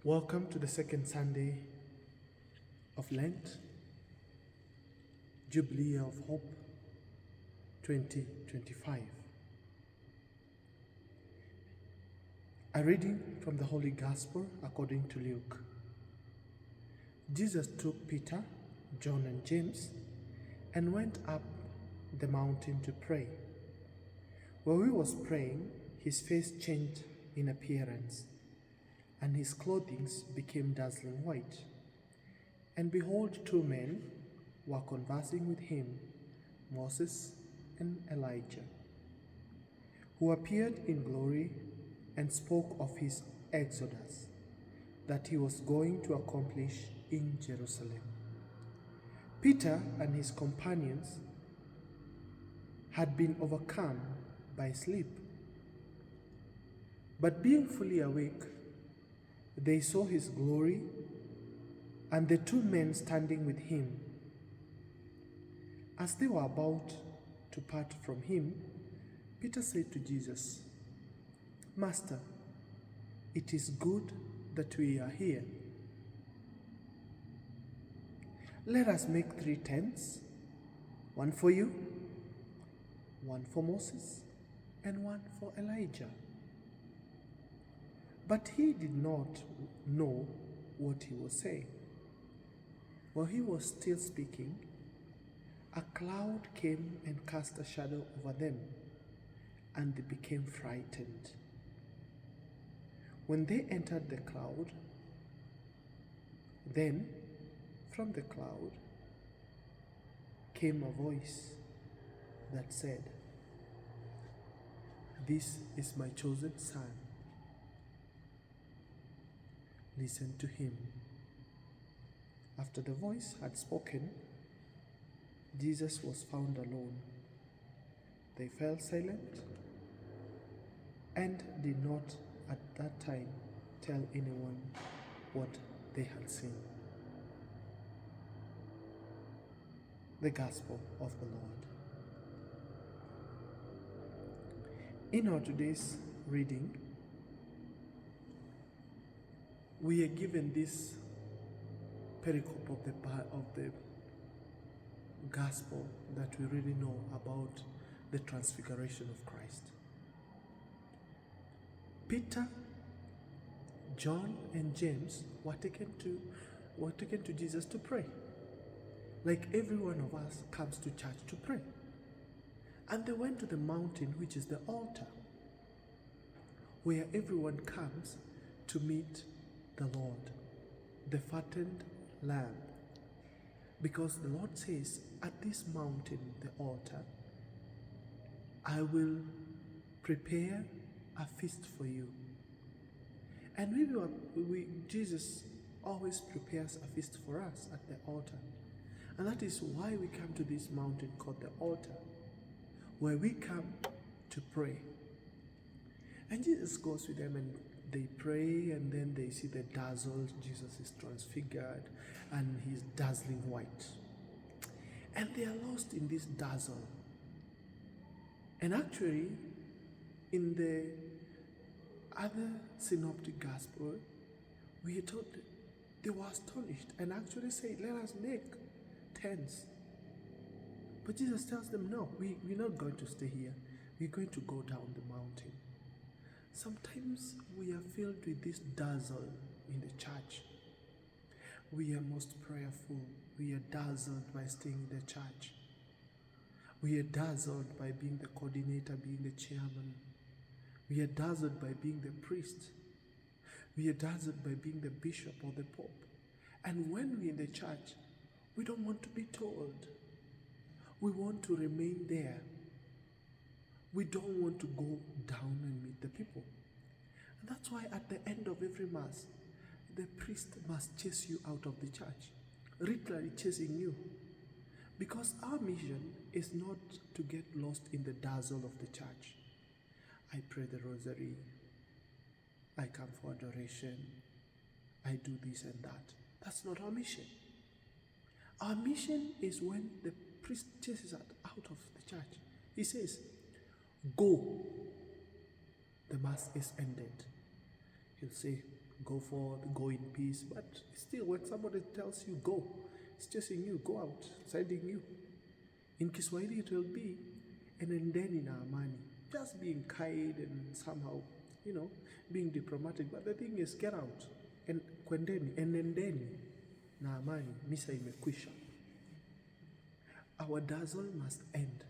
Welcome to the second Sunday of Lent, Jubilee of Hope 2025. A reading from the Holy Gospel according to Luke. Jesus took Peter, John, and James and went up the mountain to pray. While he was praying, his face changed in appearance, and his clothing became dazzling white. And behold, two men were conversing with him, Moses and Elijah, who appeared in glory and spoke of his exodus that he was going to accomplish in Jerusalem. Peter and his companions had been overcome by sleep, but being fully awake, they saw his glory and the two men standing with him. As they were about to part from him, Peter said to Jesus, "Master, it is good that we are here. Let us make 3 tents, one for you, one for Moses, and one for Elijah." But he did not know what he was saying. While he was still speaking, a cloud came and cast a shadow over them, and they became frightened. When they entered the cloud, then from the cloud came a voice that said, "This is my chosen son. Listen to him." After the voice had spoken, Jesus was found alone. They fell silent and did not at that time tell anyone what they had seen. The Gospel of the Lord. In our today's reading, we are given this pericope of the gospel that we really know about the transfiguration of Christ. Peter, John, and James were taken to Jesus to pray. Like every one of us comes to church to pray. And they went to the mountain, which is the altar, where everyone comes to meet the Lord, the fattened lamb. Because the Lord says, at this mountain, the altar, I will prepare a feast for you. And Jesus always prepares a feast for us at the altar. And that is why we come to this mountain called the altar, where we come to pray. And Jesus goes with them and they pray, and then they see the dazzle. Jesus is transfigured and he's dazzling white. And they are lost in this dazzle. And actually, in the other synoptic gospel, we are told they were astonished and actually said, "Let us make tents." But Jesus tells them, "No, we're not going to stay here. We're going to go down the mountain." Sometimes we are filled with this dazzle in the church. We are most prayerful. We are dazzled by staying in the church. We are dazzled by being the coordinator, being the chairman. We are dazzled by being the priest. We are dazzled by being the bishop or the pope. And when we're in the church, we don't want to be told. We want to remain there. We don't want to go down and meet the people. And that's why at the end of every Mass, the priest must chase you out of the church, literally chasing you. Because our mission is not to get lost in the dazzle of the church. I pray the rosary. I come for adoration. I do this and that. That's not our mission. Our mission is when the priest chases us out of the church. He says, "Go. The Mass is ended." He'll say, go forth, go in peace. But still, when somebody tells you go, it's chasing you, go out, sending you. In Kiswahili it will be enendeni na amani, just being kind and somehow, being diplomatic. But the thing is, get out. And kwendeni, enendeni na amani, misa imekwisha. Our dazzle must end.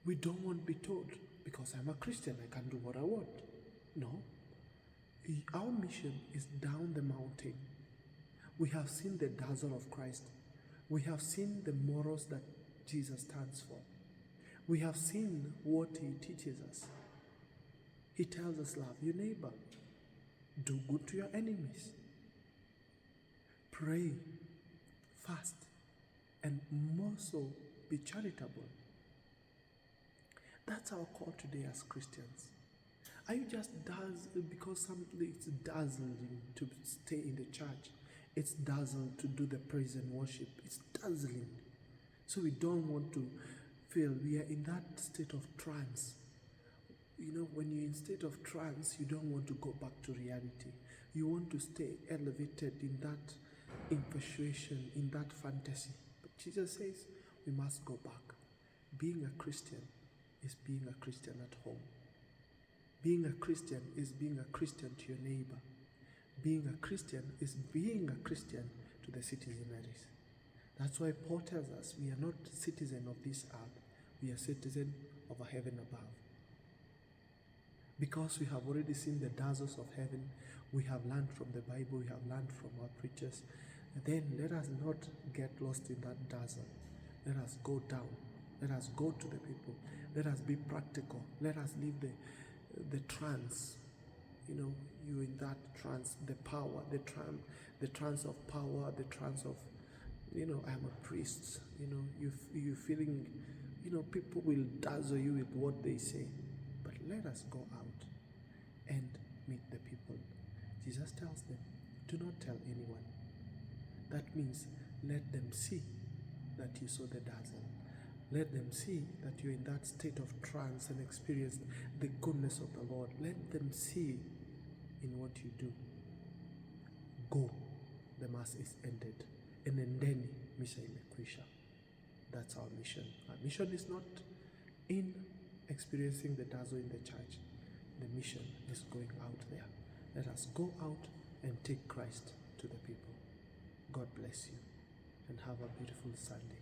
We don't want to be told, because I'm a Christian, I can do what I want. No. Our mission is down the mountain. We have seen the dazzle of Christ. We have seen the morals that Jesus stands for. We have seen what he teaches us. He tells us, love your neighbor. Do good to your enemies. Pray, fast, and more so, be charitable. That's our call today as Christians. Are you just dazzled because it's dazzling to stay in the church? It's dazzling to do the praise and worship. It's dazzling. So we don't want to feel we are in that state of trance. When you're in state of trance, you don't want to go back to reality. You want to stay elevated in that infatuation, in that fantasy. But Jesus says we must go back. Being a Christian is being a Christian at home. Being a Christian is being a Christian to your neighbor. Being a Christian is being a Christian to the citizenaries. That's why Paul tells us we are not citizens of this earth. We are citizens of a heaven above. Because we have already seen the dazzles of heaven, we have learned from the Bible, we have learned from our preachers, then let us not get lost in that dazzle. Let us go down. Let us go to the people. Let us be practical. Let us leave the trance. You're in that trance, the power, the trance of power, the trance of, I'm a priest. You're feeling, people will dazzle you with what they say. But let us go out and meet the people. Jesus tells them, do not tell anyone. That means let them see that you saw the dazzle. Let them see that you're in that state of trance and experience the goodness of the Lord. Let them see in what you do. Go. The mass is ended. Enendeni misa imekwisha. That's our mission. Our mission is not in experiencing the dazzle in the church. The mission is going out there. Let us go out and take Christ to the people. God bless you and have a beautiful Sunday.